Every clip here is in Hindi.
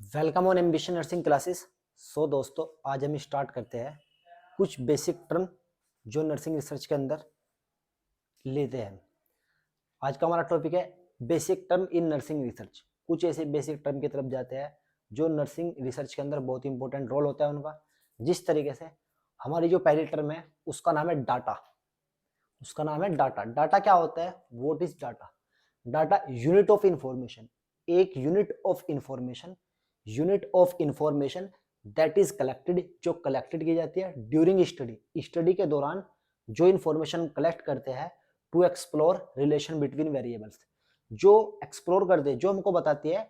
Welcome on ambition nursing classes. दोस्तों, आज हम स्टार्ट करते हैं कुछ बेसिक टर्म जो नर्सिंग रिसर्च के अंदर लेते हैं। आज का हमारा टॉपिक है basic term in nursing research. कुछ ऐसे बेसिक टर्म की तरफ जाते हैं जो नर्सिंग रिसर्च के अंदर बहुत इंपॉर्टेंट रोल होता है उनका। जिस तरीके से हमारी जो पहली टर्म है उसका नाम है डाटा। उसका नाम है डाटा। डाटा क्या होता है? What is data? Data unit of information, एक unit of information, unit of information that is collected, जो कलेक्टेड की जाती है ड्यूरिंग स्टडी, स्टडी के दौरान जो इंफॉर्मेशन कलेक्ट करते हैं to explore relation between variables, जो एक्सप्लोर करते, जो हमको बताती है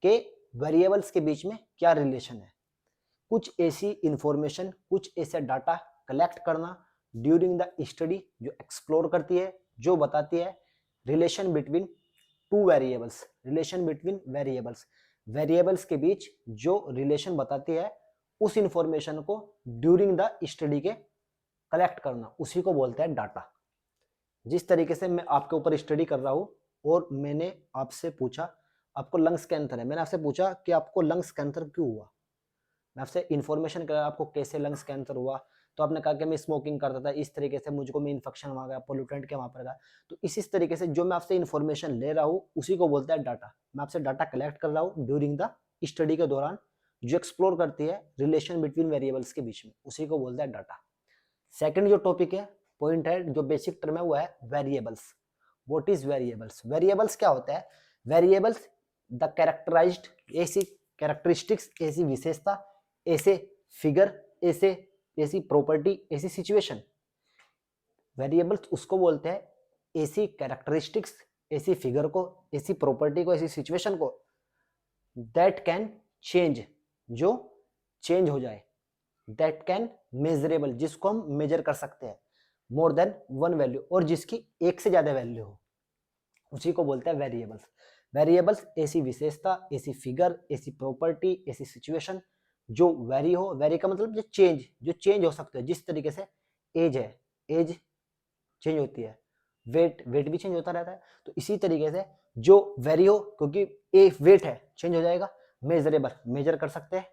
कि वेरिएबल्स के बीच में क्या रिलेशन है। कुछ ऐसी इंफॉर्मेशन, कुछ ऐसे डाटा कलेक्ट करना ड्यूरिंग द स्टडी, जो एक्सप्लोर करती है, जो बताती है relation between two variables, relation between variables, variables के बीच जो रिलेशन बताती है, उस इंफॉर्मेशन को ड्यूरिंग द स्टडी के कलेक्ट करना, उसी को बोलते हैं डाटा। जिस तरीके से मैं आपके ऊपर स्टडी कर रहा हूं और मैंने आपसे पूछा आपको लंग्स कैंसर है, मैंने आपसे पूछा कि आपको लंग्स कैंसर क्यों हुआ, मैं आपसे इन्फॉर्मेशन करा आपको कैसे लंग्स कैंसर हुआ, तो आपने कहा कि मैं स्मोकिंग करता था, इस तरीके से मुझको में इन्फेक्शन वहाँ गया, पोल्यूटेंट के वहाँ पर गया। तो इस तरीके से जो मैं आपसे इन्फॉर्मेशन ले रहा हूँ उसी को बोलते हैं डाटा। मैं आपसे डाटा कलेक्ट कर रहा हूँ ड्यूरिंग द स्टडी के दौरान, जो एक्सप्लोर करती है रिलेशन बिटवीन वेरिएबल्स के बीच में, उसी को बोलते हैं डाटा। सेकंड जो टॉपिक है, पॉइंट है, जो बेसिक टर्म है वो है variables. What is variables? Variables क्या होता है? वेरिएबल्स द कैरेक्टराइज्ड, ऐसी कैरेक्टरिस्टिक्स, ऐसी विशेषता, ऐसे फिगर, ऐसे ऐसी प्रॉपर्टी, ऐसी सिचुएशन। वेरिएबल्स उसको बोलते हैं ऐसी कैरेक्टरिस्टिक्स, ऐसी फिगर को, ऐसी प्रॉपर्टी को, ऐसी सिचुएशन को दैट कैन चेंज, जो चेंज हो जाए, दैट कैन मेजरेबल, जिसको हम मेजर कर सकते हैं, मोर देन वन वैल्यू, और जिसकी एक से ज्यादा वैल्यू हो, उसी को बोलते हैं वेरिएबल्स। वेरिएबल्स ऐसी विशेषता, ऐसी फिगर, ऐसी प्रॉपर्टी, ऐसी सिचुएशन जो वेरी हो, वेरी का मतलब जो चेंज हो सकते हैं। जिस तरीके से एज है, एज चेंज होती है, वेट, वेट भी चेंज होता रहता है। तो इसी तरीके से जो वेरी हो, क्योंकि ए वेट है, चेंज हो जाएगा। मेजरेबल, मेजर कर सकते हैं,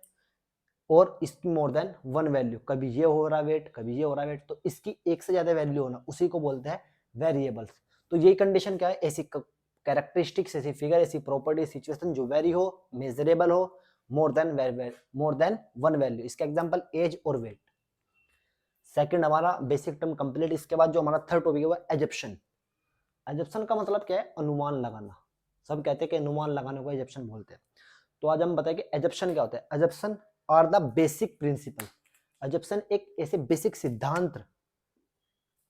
और इसकी मोर देन वन वैल्यू, कभी ये हो रहा वेट, कभी ये हो रहा वेट, तो इसकी एक से ज्यादा वैल्यू होना, उसी को बोलते हैं वेरिएबल्स। तो यही कंडीशन क्या है? ऐसी कैरेक्टरिस्टिक्स, ऐसी फिगर, ऐसी प्रॉपर्टी, सिचुएशन जो वेरी हो, मेजरेबल हो, मोर देन वन वैल्यू। इसका एग्जांपल एज और वेट। सेकंड हमारा बेसिक टर्म कंप्लीट। इसके बाद जो हमारा थर्ड टॉपिक है वो एजप्शन। एजप्शन का मतलब क्या है? अनुमान लगाना। सब कहते हैं कि अनुमान लगाने को एजप्शन बोलते हैं। तो आज हम बताएं कि एजप्शन क्या होता है। Assumption are the basic principle. Assumption एक ऐसे बेसिक सिद्धांत,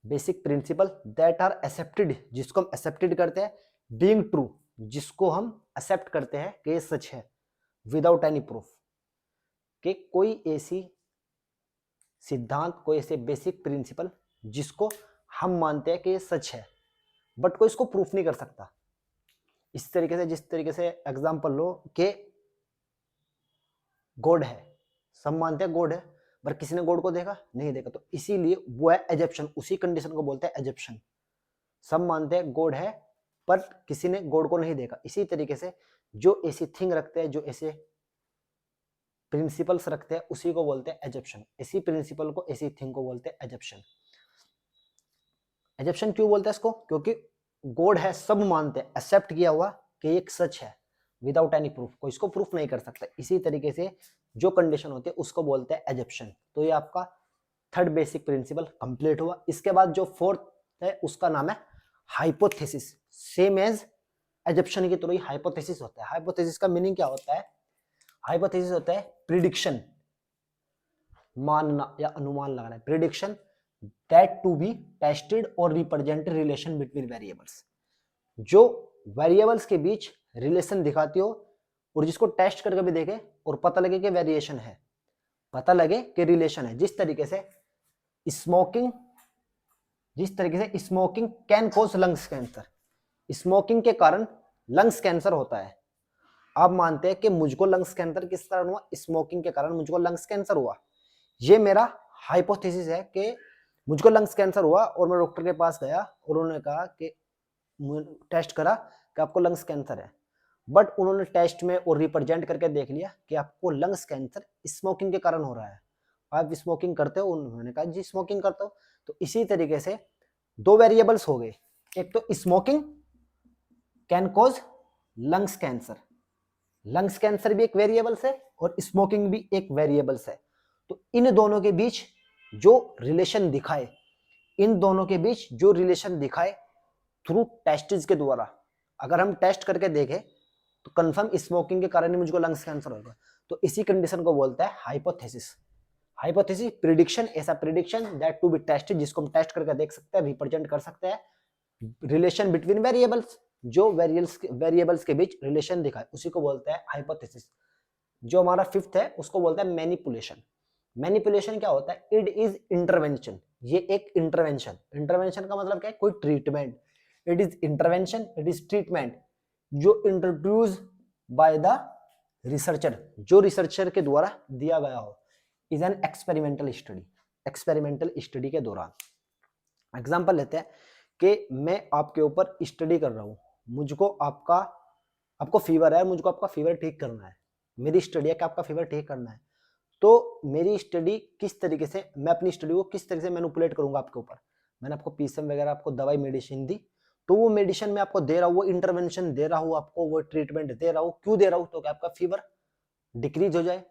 basic principle that are accepted, जिसको हम एक्सेप्टेड करते हैं, बीइंग ट्रू, जिसको हम एक्सेप्ट करते हैं कि ये सच है, विदाउट एनी प्रूफ, कि कोई ऐसी सिद्धांत, कोई ऐसे बेसिक प्रिंसिपल जिसको हम मानते हैं कि ये सच है, बट कोई इसको प्रूफ नहीं कर सकता। इस तरीके से, जिस तरीके से एग्जांपल लो कि गॉड है, सब मानते हैं गॉड है, पर किसी ने गॉड को देखा नहीं देखा, तो इसीलिए वो है एजप्शन। उसी कंडीशन को बोलते हैं एजप्शन। सब मानते हैं गॉड है, पर किसी ने गॉड को नहीं देखा। इसी तरीके से जो ऐसी थिंग रखते हैं, जो ऐसे प्रिंसिपल्स रखते हैं, उसी को बोलते हैं एजप्शन। इसी प्रिंसिपल को, ऐसी थिंग को बोलते हैं एजप्शन। एजप्शन क्यों बोलते हैं इसको? क्योंकि गॉड है, सब मानते हैं, एक्सेप्ट किया हुआ कि एक सच है, विदाउट एनी प्रूफ, कोई इसको प्रूफ नहीं कर सकता। इसी तरीके से जो कंडीशन होती है उसको बोलते हैं एजप्शन। तो ये आपका थर्ड बेसिक प्रिंसिपल कंप्लीट हुआ। इसके बाद जो फोर्थ है उसका नाम है हाइपोथेसिस। सेम एज एजप्शन की तरह ही हाइपोथेसिस होता है। हाइपोथेसिस का मीनिंग क्या होता है? हाइपोथेसिस होता है प्रिडिक्शन, मानना या अनुमान लगाना। Prediction that to be tested और रिप्रेजेंटेड रिलेशन बिटवीन वेरिएबल्स, जो वेरिएबल्स के बीच रिलेशन दिखाती हो और जिसको टेस्ट करके भी देखे और पता लगे कि वेरिएशन है, पता लगे कि रिलेशन है। जिस तरीके से smoking, can cause lungs cancer, smoking के कारण लंग्स कैंसर होता है। आप मानते हैं कि मुझको लंग्स कैंसर किस कारण हुआ? स्मोकिंग के कारण मुझको लंग्स कैंसर हुआ। ये मेरा हाइपोथेसिस है कि मुझको लंग्स कैंसर हुआ, और मैं डॉक्टर के पास गया और उन्होंने कहा कि टेस्ट करा कि आपको लंग्स कैंसर है, बट उन्होंने टेस्ट में और रिप्रेजेंट करके देख लिया कि आपको लंग्स कैंसर स्मोकिंग के कारण हो रहा है। आप स्मोकिंग करते हो? उन्होंने कहा जी स्मोकिंग करता हो। तो इसी तरीके से दो वेरिएबल्स हो गए, एक तो smoking can cause lungs cancer, lungs cancer भी एक वेरिएबल्स है और स्मोकिंग भी एक वेरिएबल्स है। तो इन दोनों के बीच जो रिलेशन दिखाए, इन दोनों के बीच जो रिलेशन दिखाए थ्रू टेस्टिस के द्वारा, अगर हम टेस्ट करके देखें तो कंफर्म स्मोकिंग के कारण ही मुझको लंग्स कैंसर होगा। तो इसी कंडीशन को बोलता है हाइपोथेसिस। हाइपोथेसिस प्रिडिक्शन, ऐसा prediction that to be tested, जिसको हम टेस्ट करके देख सकते हैं, रिप्रेजेंट कर सकते हैं रिलेशन बिटवीन वेरिएबल्स, जो वेरिएबल्स के बीच रिलेशन दिखाए उसी को बोलते हैं हाइपोथेसिस। जो हमारा फिफ्थ है उसको बोलते हैं मैनिपुलेशन। मैनिपुलेशन क्या होता है? It is intervention. ये एक इंटरवेंशन, इंटरवेंशन का मतलब क्या है? कोई treatment. It is intervention, it is treatment जो इंट्रोड्यूस बाय द रिसर्चर, जो रिसर्चर के द्वारा दिया गया हो। Is an experimental study, experimental study के दौरान। एग्जांपल लेते हैं कि मैं आपके ऊपर स्टडी कर रहा हूं, मुझको आपको फीवर है, मुझको आपका फीवर ठीक करना है। मेरी स्टडी है कि आपका फीवर ठीक करना है। तो मेरी स्टडी किस तरीके से, मैं अपनी स्टडी को किस तरीके से मैनिपुलेट करूंगा आपके ऊपर। मैंने आपको पीसीएम वगैरह आपको दवाई मेडिसिन दी, तो वो मेडिसिन मैं आपको दे रहा हूँ, वो इंटरवेंशन दे रहा हूँ आपको, वो ट्रीटमेंट दे रहा हूँ। क्यों दे रहा हूँ? तो कि आपका फीवर डिक्रीज हो जाए।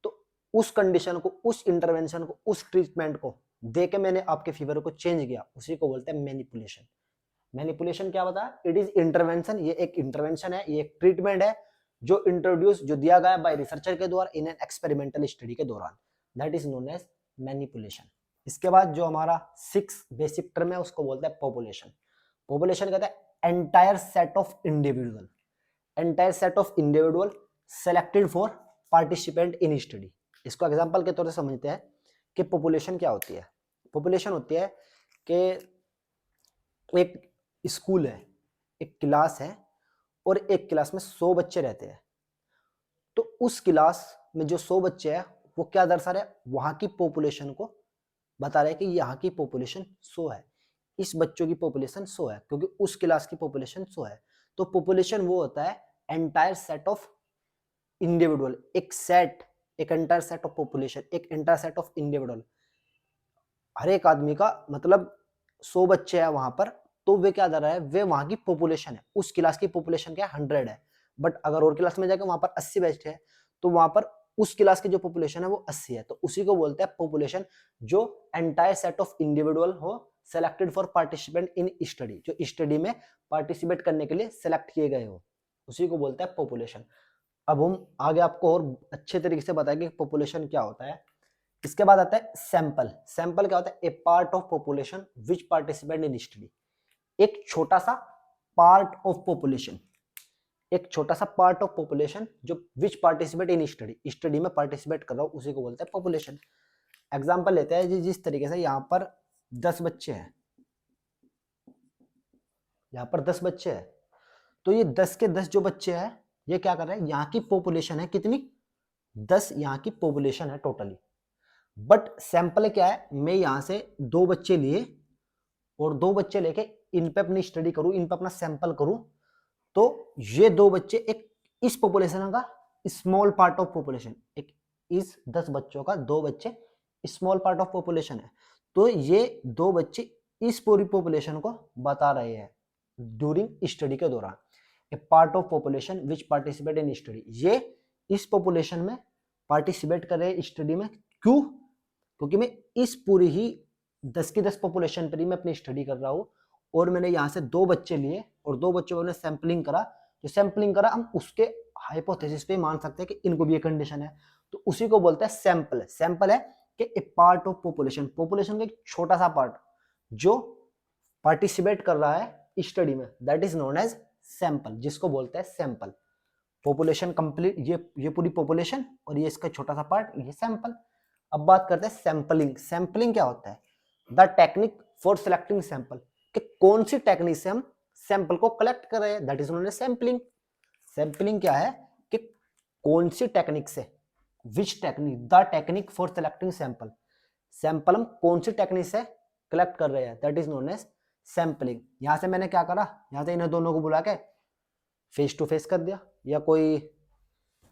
तो उस कंडीशन को, उस इंटरवेंशन को, उस ट्रीटमेंट को दे के मैंने आपके फीवर को चेंज किया, उसी को बोलते हैं मैनिपुलेशन। मैनिपुलेशन क्या बताया? इट इज इंटरवेंशन, ये एक इंटरवेंशन है, ये एक ट्रीटमेंट है जो इंट्रोड्यूस, जो दिया गया बाय रिसर्चर के द्वारा इन एन एक्सपेरिमेंटल स्टडी के दौरान, that is known as manipulation. इसके बाद जो हमारा 6 बेसिक टर्म है उसको बोलते हैं पॉपुलेशन। पॉपुलेशन कहता है entire set of individual, entire set of individual selected for participant in study. इसको एग्जांपल के तौर से समझते हैं कि पॉपुलेशन क्या होती है। पॉपुलेशन होती है कि एक स्कूल है, एक क्लास है और एक क्लास में 100 बच्चे रहते हैं। तो उस क्लास में जो 100 बच्चे हैं वो क्या दर्शा रहे हैं? वहां की पॉपुलेशन को बता रहे हैं कि यहाँ की पॉपुलेशन 100 है, इस बच्चों की पॉपुलेशन 100 है, क्योंकि उस क्लास की पॉपुलेशन 100 है। तो पॉपुलेशन वो होता है एंटायर सेट ऑफ इंडिविजुअल, एक सेट, एक एंटायर सेट ऑफ पॉपुलेशन, एक एंटायर सेट ऑफ इंडिविजुअल। हर एक आदमी का मतलब 100 बच्चे हैं वहां पर, तो वे क्या दे रहा है? वे वहां की पॉपुलेशन है, उस क्लास की पॉपुलेशन क्या है? 100 है। बट अगर और क्लास में जाकर वहां पर 80 बैठे हैं तो वहां पर उस क्लास की जो पॉपुलेशन है वो 80 है। तो उसी को बोलते हैं पॉपुलेशन, जो एंटायर सेट ऑफ इंडिविजुअल हो selected for participant in study, जो स्टडी में पार्टिसिपेट करने के लिए सेलेक्ट किए गए हो, उसी को बोलते हैं पॉपुलेशन। अब हम आगे आपको और अच्छे तरीके से बताएंगे कि पॉपुलेशन क्या होता है। इसके बाद आता है सैंपल। सैंपल क्या होता है? A part of population which participate in study, एक छोटा सा पार्ट ऑफ पॉपुलेशन, एक छोटा सा पार्ट ऑफ पॉपुलेशन जो विच पार्टिसिपेट इन स्टडी, स्टडी में पार्टिसिपेट कर रहा हूं, उसी को बोलते हैं पॉपुलेशन। एग्जांपल लेते हैं जी, जिस तरीके से यहां पर 10 बच्चे हैं, यहां पर 10 बच्चे हैं, तो ये 10 के 10 जो बच्चे हैं ये क्या कर रहे हैं? यहाँ की पॉपुलेशन है कितनी? 10 यहाँ की पॉपुलेशन है टोटली। बट सैंपल क्या है? मैं यहां से 2 बच्चे लिए और 2 बच्चे लेके इन पे अपनी स्टडी करूं, इन पे अपना सैंपल करूं, तो ये 2 बच्चे एक इस पॉपुलेशन का स्मॉल पार्ट ऑफ पॉपुलेशन, एक इस 10 बच्चों का 2 बच्चे स्मॉल पार्ट ऑफ पॉपुलेशन है। तो ये 2 बच्चे इस पूरी पॉपुलेशन को बता रहे हैं ड्यूरिंग स्टडी के दौरान। A part of population which participate in study, ये इस पॉपुलेशन में पार्टिसिपेट कर रहे हैं स्टडी में। क्यों? क्योंकि मैं इस पूरी ही 10 की 10 पॉपुलेशन पर ही मैं अपनी स्टडी कर रहा हूँ और मैंने यहाँ से 2 बच्चे लिए और 2 बच्चों में सैंपलिंग करा। जो सैंपलिंग करा हम उसके हाइपोथेसिस पे मान सकते हैं कि इनको भी ये कंडीशन है, तो उसी को बोलते हैं सैंपल। सैंपल है कि ए पार्ट ऑफ पॉपुलेशन, पॉपुलेशन का एक छोटा सा पार्ट जो पार्टिसिपेट कर रहा है स्टडी में, that is known as sample, जिसको बोलते हैं सैंपल। पॉपुलेशन कंप्लीट, ये पूरी पॉपुलेशन और ये इसका छोटा सा पार्ट, ये सैंपल। अब बात करते हैं सैंपलिंग। सैंपलिंग क्या होता है? The technique for selecting sample, कि कौन सी टेक्निक से हम सैंपल को कलेक्ट कर रहे हैं, that is known as sampling. Sampling क्या है? कि कौन सी टेक्निक से, which technique, the technique for selecting sample, sample हम कौन सी टेक्निक से कलेक्ट कर रहे हैं, that is known as sampling. यहां से मैंने क्या करा? यहां से इन्हें दोनों को बुला के फेस टू फेस कर दिया, या कोई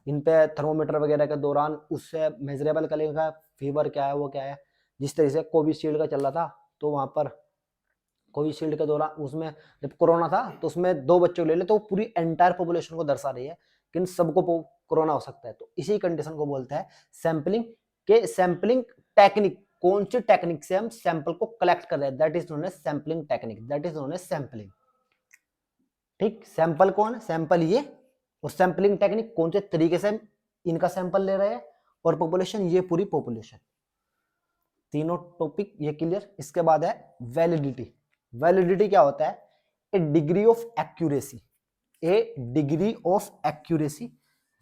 इन पे थर्मोमीटर वगैरह के दौरान उससे मेजरेबल करेगा फीवर क्या है वो क्या है। जिस तरीके से कोविशील्ड का चल रहा था तो वहाँ पर कोविशील्ड के दौरान उसमें जब कोरोना था तो उसमें 2 बच्चों को ले ले तो पूरी एंटायर पॉपुलेशन को दर्शा रही है कि इन सबको कोरोना हो सकता है। तो इसी कंडीशन को बोलते हैं सैंपलिंग के सैंपलिंग टेक्निक। कौन सी टेक्निक से हम सैंपल को कलेक्ट कर रहे हैं, that is known as sampling technique, that is known as sampling. ठीक, सैंपल कौन है, सैंपल ये, और सैंपलिंग टेक्निक कौन से तरीके से हम इनका सैंपल ले रहे हैं, और पॉपुलेशन ये पूरी पॉपुलेशन। तीनों टॉपिक ये क्लियर। इसके बाद है वैलिडिटी। वैलिडिटी क्या होता है, a degree of accuracy, a degree of accuracy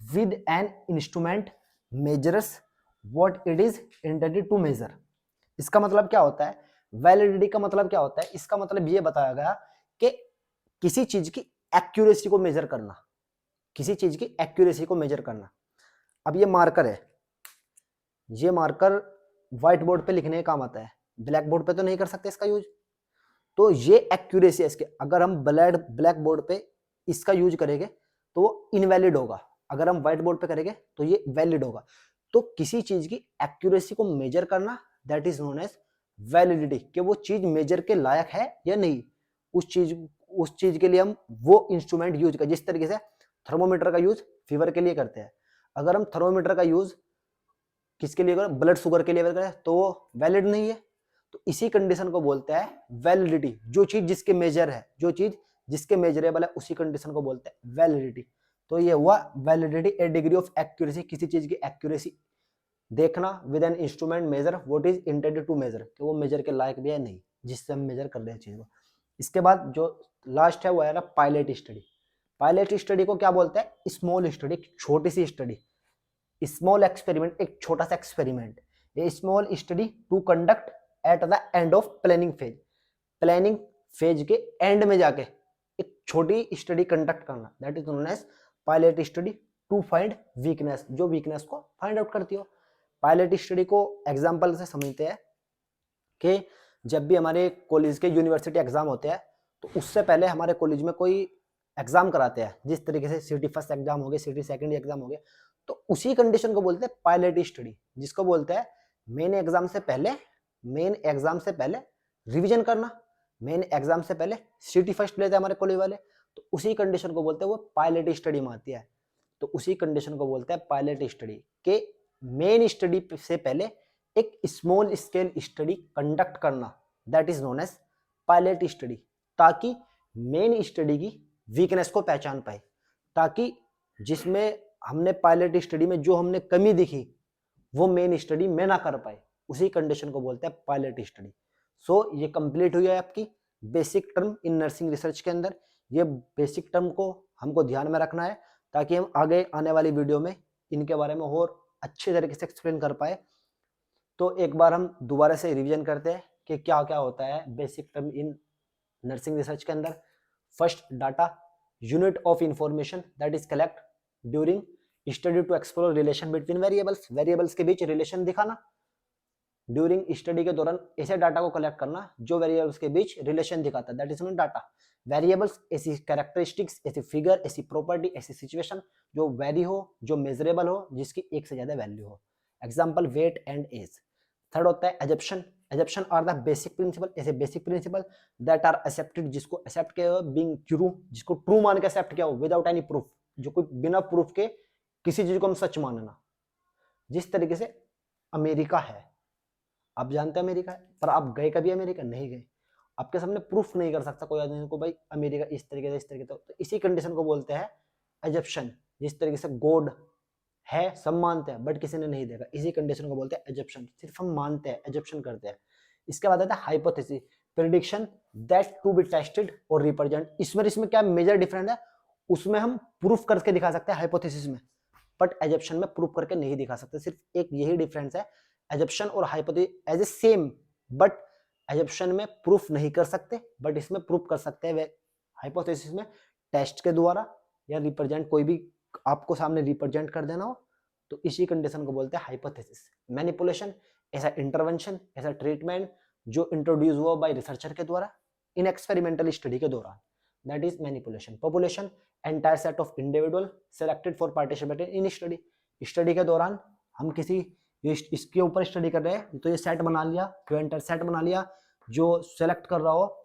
with an instrument measures what it is intended to measure. इसका मतलब क्या होता है, वैलिडिटी का मतलब क्या होता है, इसका मतलब ये बताया गया कि किसी चीज की एक्यूरेसी को मेजर करना, किसी चीज की एक्यूरेसी को मेजर करना। अब ये मार्कर है, ये मार्कर व्हाइट बोर्ड पे लिखने का काम आता है, ब्लैक बोर्ड पे तो नहीं कर सकते इसका यूज। तो ये एक्यूरेसी है इसके, अगर हम ब्लैक बोर्ड पे इसका यूज करेंगे तो वो इनवैलिड होगा, अगर हम व्हाइट बोर्ड पे करेंगे तो ये वैलिड होगा। तो किसी चीज की एक्यूरेसी को मेजर करना that is known as validity, कि वो चीज मेजर के लायक है या नहीं। उस चीज के लिए हम वो इंस्ट्रूमेंट यूज कर, जिस तरीके से थर्मोमीटर का यूज फीवर के लिए करते हैं, अगर हम थर्मोमीटर का यूज किसके लिए करें, ब्लड शुगर के लिए करें, तो वो वैलिड नहीं है। तो इसी कंडीशन को बोलते हैं वैलिडिटी, जो चीज जिसके मेजर है, जो चीज जिसके मेजरेबल है उसी कंडीशन को बोलते हैं वैलिडिटी। तो ये हुआ validity, a degree of accuracy, किसी चीज की एक्यूरेसी देखना with an instrument measure what is intended to measure, कि वो मेजर के लायक भी है नहीं जिससे हम मेजर कर रहे हैं चीज को। इसके बाद जो लास्ट है वो है ना पायलट स्टडी। पायलट स्टडी को क्या बोलते हैं, स्मॉल स्टडी, छोटी सी स्टडी, स्मॉल एक्सपेरिमेंट, एक छोटा सा experiment, a small study to conduct at the end of planning phase, planning phase के एंड में जाके एक छोटी स्टडी कंडक्ट करना, that is known as pilot study to find weakness, जो वीकनेस को फाइंड आउट करती हो। पायलट स्टडी को एग्जांपल से समझते हैं कि जब भी हमारे कॉलेज के यूनिवर्सिटी एग्जाम होते हैं तो उससे पहले हमारे कॉलेज में कोई एग्जाम कराते हैं, जिस तरीके से सिटी फर्स्ट एग्जाम हो गया, सिटी सेकंड एग्जाम हो गया, तो उसी कंडीशन को बोलते हैं पायलट स्टडी, जिसको बोलते हैं मेन एग्जाम से पहले, मेन एग्जाम से पहले रिवीजन करना, मेन एग्जाम से पहले सिटी फर्स्ट लेते हैं हमारे कॉलेज वाले, तो उसी कंडीशन को बोलते हैं वो पायलट स्टडी में आती है। तो उसी कंडीशन को बोलते हैं पायलट स्टडी, के मेन स्टडी से पहले एक स्मॉल स्केल स्टडी कंडक्ट करना, that is known as pilot study, ताकि मेन स्टडी की वीकनेस को पहचान पाए, ताकि जिसमें हमने पायलट स्टडी में जो हमने कमी दिखी वो मेन स्टडी में ना कर पाए, उसी कंडीशन को बोलते हैं पायलट स्टडी। सो ये कंप्लीट हुई है आपकी basic term in nursing research के अंदर। ये बेसिक टर्म को हमको ध्यान में रखना है ताकि हम आगे आने वाली वीडियो में इनके बारे में और अच्छे तरीके से एक्सप्लेन कर पाए। तो एक बार हम दोबारा से रिवीजन करते हैं कि क्या क्या होता है basic term in nursing research के अंदर। First, data, unit of information that is collect during study to explore relation between variables, variables के बीच रिलेशन दिखाना। ड्यूरिंग स्टडी के दौरान ऐसे डाटा को कलेक्ट करना जो वेरिएबल्स के बीच रिलेशन दिखाता है, that is not data. Variables ऐसी कैरेक्टरिस्टिक्स, ऐसी फिगर, ऐसी प्रॉपर्टी, ऐसी सिचुएशन जो वेरी हो, जो मेजरेबल हो, जिसकी एक से ज्यादा वैल्यू हो। Example weight and age. Third होता है assumption. Assumption are the basic principle, ऐसे basic principle that are accepted, जिसको एक्सेप्ट किया हो, बीइंग ट्रू, जिसको ट्रू मान के एक्सेप्ट किया हो, विदाउट एनी प्रूफ, जो कोई बिना प्रूफ के किसी चीज को हम सच मानना। जिस तरीके से अमेरिका है, आप जानते हैं अमेरिका है, पर आप गए कभी अमेरिका? नहीं गए, आपके सामने प्रूफ नहीं कर सकता कोई आदमी को भाई अमेरिका इस तरीके से, इस तरीके से। तो इसी कंडीशन को बोलते हैं एजप्शन। जिस तरीके से गॉड है, सब मानते हैं, बट किसी ने नहीं देखा, इसी कंडीशन को बोलते हैं एजप्शन, सिर्फ हम मानते हैं, एजप्शन करते हैं। इसके बाद आता है hypothesis, prediction that to be tested और रिप्रेजेंट। इसमें क्या मेजर डिफरेंस है, उसमें हम प्रूफ करके दिखा सकते हैं हाइपोथेसिस में, बट एजप्शन में प्रूफ करके नहीं दिखा सकते। सिर्फ एक यही डिफरेंस है, एजप्शन और hypothesis as a same, but assumption में प्रूफ नहीं कर सकते, बट इसमें प्रूफ कर सकते हैं। हाइपोथेसिस में टेस्ट के द्वारा या रिप्रेजेंट, कोई भी आपको सामने रिप्रेजेंट कर देना हो, तो इसी कंडीशन को बोलते हैं हाइपोथेसिस। मैनिपुलेशन, ऐसा इंटरवेंशन, ऐसा ट्रीटमेंट जो इंट्रोड्यूस हुआ बाय रिसर्चर के द्वारा इन एक्सपेरिमेंटल स्टडी के दौरान। That is manipulation. Population, entire set of individual selected for participate in study. Study के दौरान हम किसी इसके ऊपर स्टडी कर रहे हैं तो ये सेट बना लिया, जो एंटायर सेट बना लिया, जो सेलेक्ट कर रहा हो,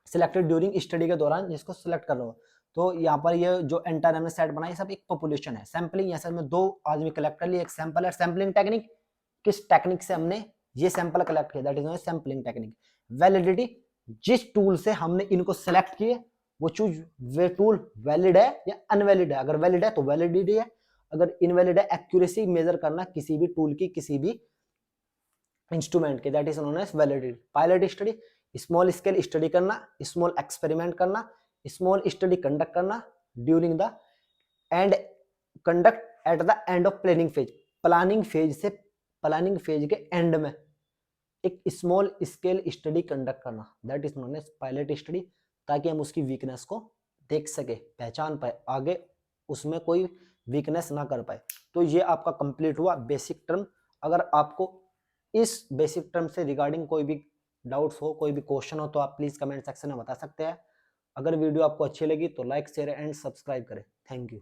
सिलेक्टेड ड्यूरिंग स्टडी के दौरान जिसको सिलेक्ट कर रहा हो। तो यहाँ पर ये जो एंटायर हमने सेट बनाया सब एक पॉपुलेशन है। सैंपलिंग, यहाँ से हमने 2 आदमी कलेक्ट कर लिए, एक सैंपल है। सैंपलिंग टेक्निक, किस टेक्निक से हमने ये सैंपल कलेक्ट किया, that is sampling technique. Validity, जिस टूल से हमने इनको सेलेक्ट किए वो चूज वे टूल वैलिड है या अनवैलिड है। अगर वैलिड है तो वैलिडिटी है, अगर इनवैलिड है एक्यूरेसी मेजर करना किसी भी टूल की किसी भी इंस्ट्रूमेंट के, that is known as validity. Pilot study, small scale study करना, स्मॉल एक्सपेरिमेंट करना, स्मॉल स्टडी कंडक्ट करना during the end conduct at the end of planning phase. Planning phase से प्लानिंग फेज के एंड में एक स्मॉल स्केल स्टडी कंडक्ट करना, that is known as pilot study, ताकि हम उसकी वीकनेस को देख सके, पहचान पाए, आगे उसमें कोई वीकनेस ना कर पाए। तो ये आपका कंप्लीट हुआ बेसिक टर्म। अगर आपको इस बेसिक टर्म से रिगार्डिंग कोई भी डाउट्स हो, कोई भी क्वेश्चन हो तो आप प्लीज कमेंट सेक्शन में बता सकते हैं। अगर वीडियो आपको अच्छी लगी तो लाइक शेयर एंड सब्सक्राइब करें। Thank you.